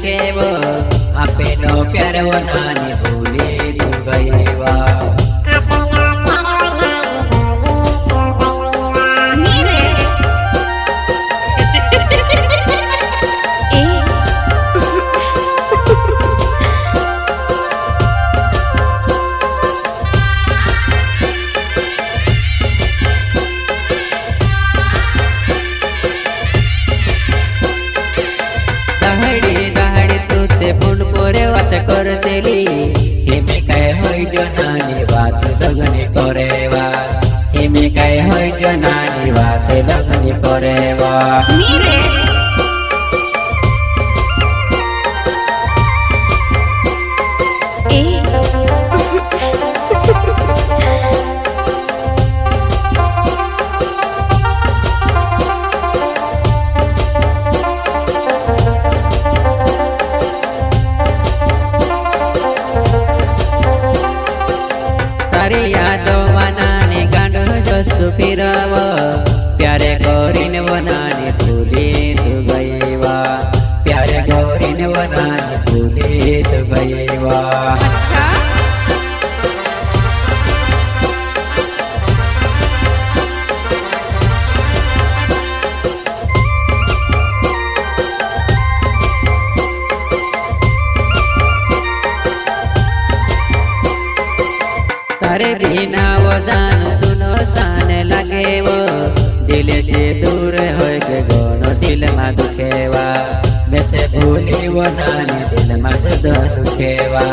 केवो आपे नो प्यार वो नानी भूली तू गई वा करतेली हिमे काय होय जो नानी बात लगनी करेवा हिमे काय होय जो नानी बात लगनी करेवा तारी यादो वनानी गांडो जसु फिरव प्यारे गौरीन वनानी भूली तू गई वा प्यारे गौरीन वनानी भूली तू गई वा तारे बिना वो जान सुनो सान लगे वो दिल से दूर हो के गोनो दिल में दुखेवा वैसे भूली वो नानी दिल में दुखेवा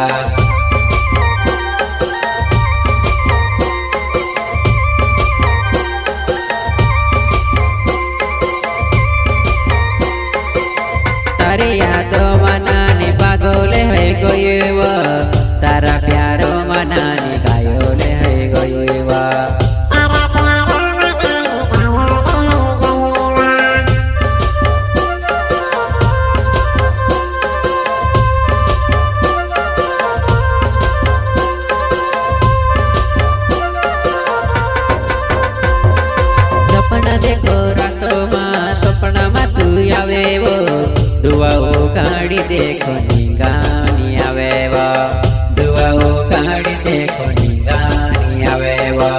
तारे यादो मनानी पागोले है गई वो तारा प्यारो मनानी गायोले है गई वा सपना देखो रातो मां सपना में तू आवे वो दुआओ गाड़ी देखो गानी आवे वा दुआओ गाड़ी देखो गानी आवे वा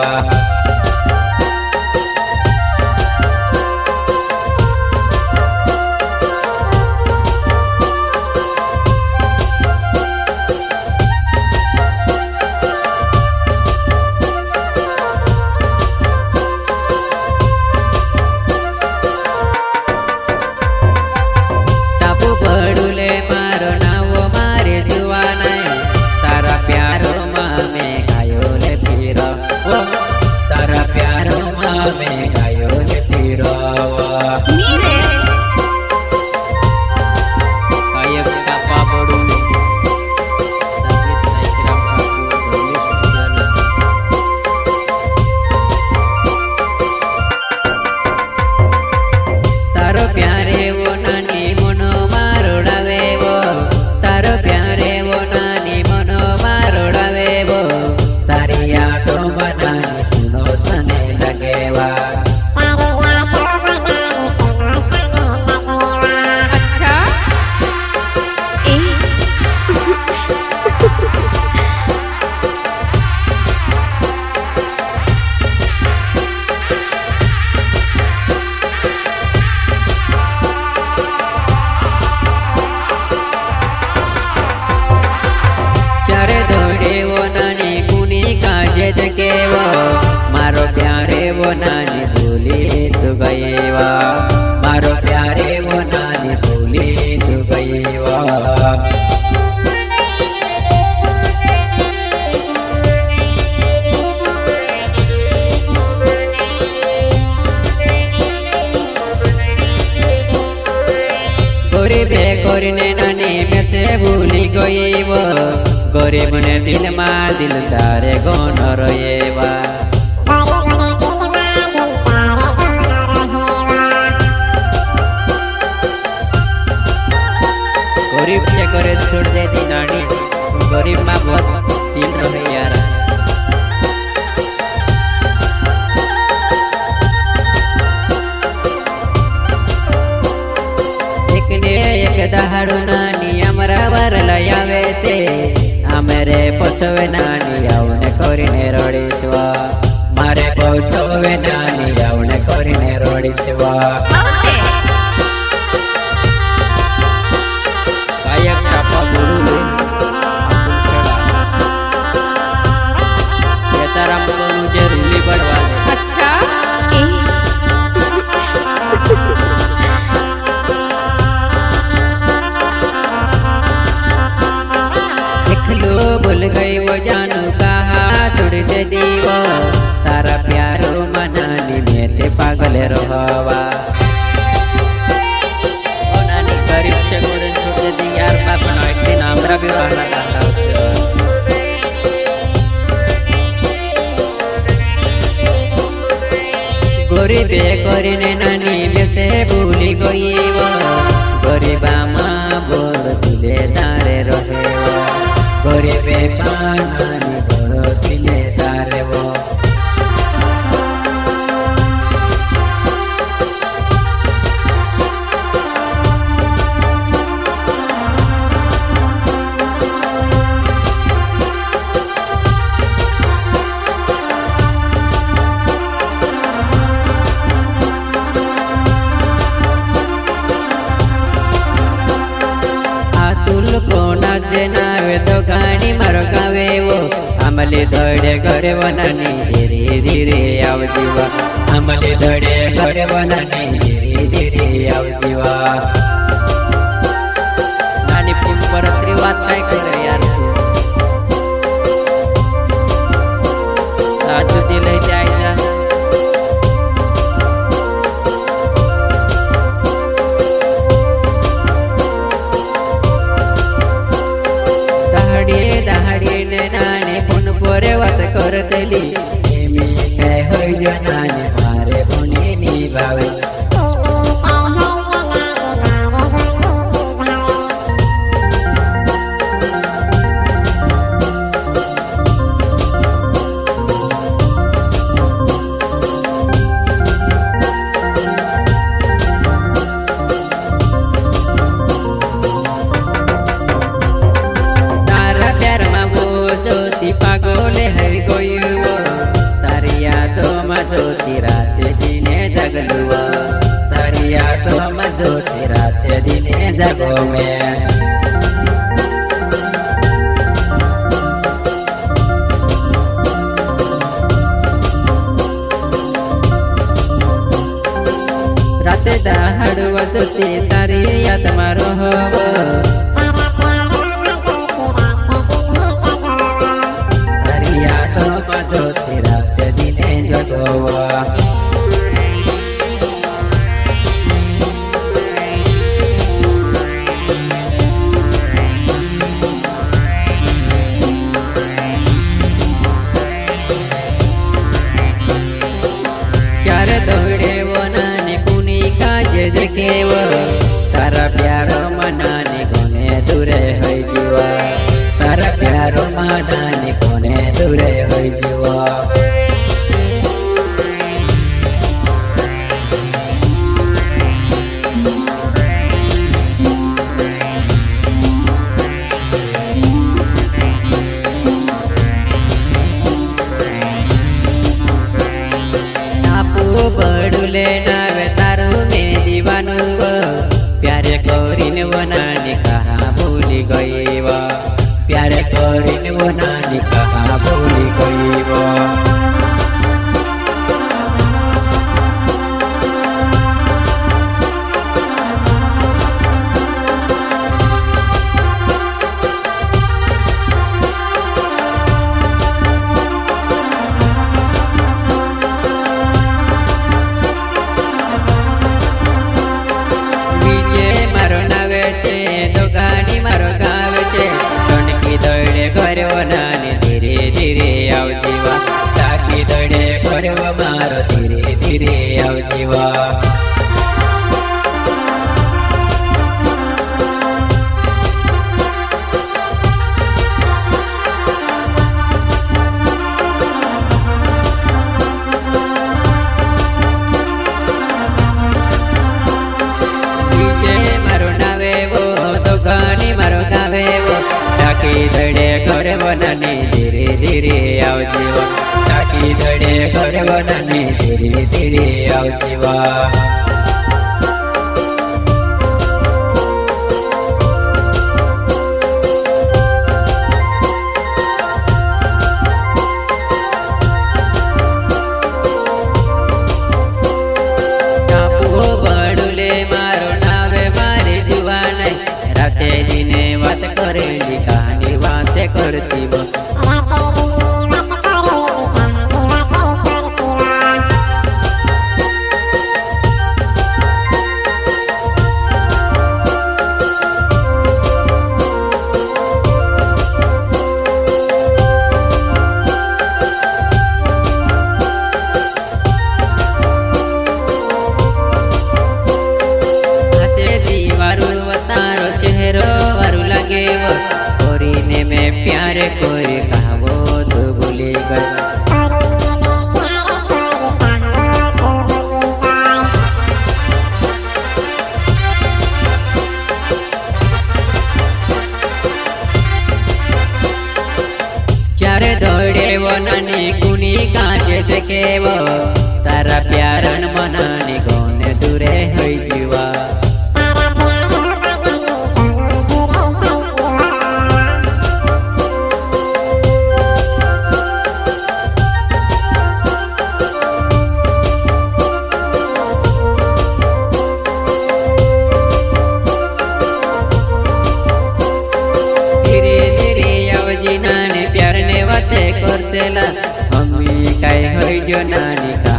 मारो प्यारे वो नानी भूली तू गई वा मारो प्यारे वो नानी भूली तू गई वा गरीबे करने नानी में से भूली गई वो गरीब ने दिल में दिल तारे गौन रोएवा गरीब से करे छोड़ दे दी नानी गरीब में बहुत दिल रहे यार एक ने एक दहाड़ो नानी અમરાવર લઈ આવે છે અમે રે પોછવે નાની આવને કરીને રડીશવા મારે પોછવે નાની આવને કરીને રડીશવા ગાયક ચાપા ગુરુ તારા મગનું જે રૂલી બળવા अच्छा भूल गई वो जानू कहा छोड़ दे दीवा तारा प्यारो मनानी में ते पागल रहवा ओ नानी गरीब छे गोरे छोड़ दे दी यार बाप नो एक दिन हमरा विवाह ना करता गोरी पे કરીને નાની બેસે ભૂલી ગઈ वो गरीबा मां बोल तुले तारे रहेवा गरीबे पानी बोलो तिले तारे वो नावे तो गाड़ी मारो गावे वो अमली दौड़े घरे बनानी धीरे धीरे आवतीवा अमली दौड़े घरे बनानी धीरे धीरे आवतीवा नानी पिंपरत्री बात काय करे यार साचू दिले जायजा नानी फोन पोरे बात करतेली मी काय होय नानी मारे फोनी निभावे पागोले हर कोई वो तारी यादों में जोती रात दिने जगलुआ तारी यादों में जोती रात दिने जगो में रात दहाड़वा जोती तारी याद मारो हो तेरा दिने जगवा चार दौड़े वो नानी पुनी काज देखे वो तारा प्यारो मनानी कोने दूरे है जीवा तारा प्यारो मनानी कोने दूरे है जीवा बड़ुले नावे तारू में दीवानु प्यारे कौरिन वो नानी कहाँ भूली गई वो प्यारे कौरिन वो नानी कहाँ भूली गई वो नानी धीरे धीरे आवतीवा ताकी दड़े करवा मारो धीरे धीरे आवतीवा मारो नावे वो तो गानी मारो टाकी दड़े घर बनाने धीरे धीरे आओ जीवा टाकी दड़े घर बनाने धीरे धीरे आओ जीवा વાત કરેલી કહાની વાતે કરતી ने मैं प्यार कोई कहावो तो भूली गई चारे दौड़े वो नानी कुनी काजे देखे वो तारा प्यारन मनानी गोने दूरे होई जीवा करतेला मम्मी काय होय जो नानी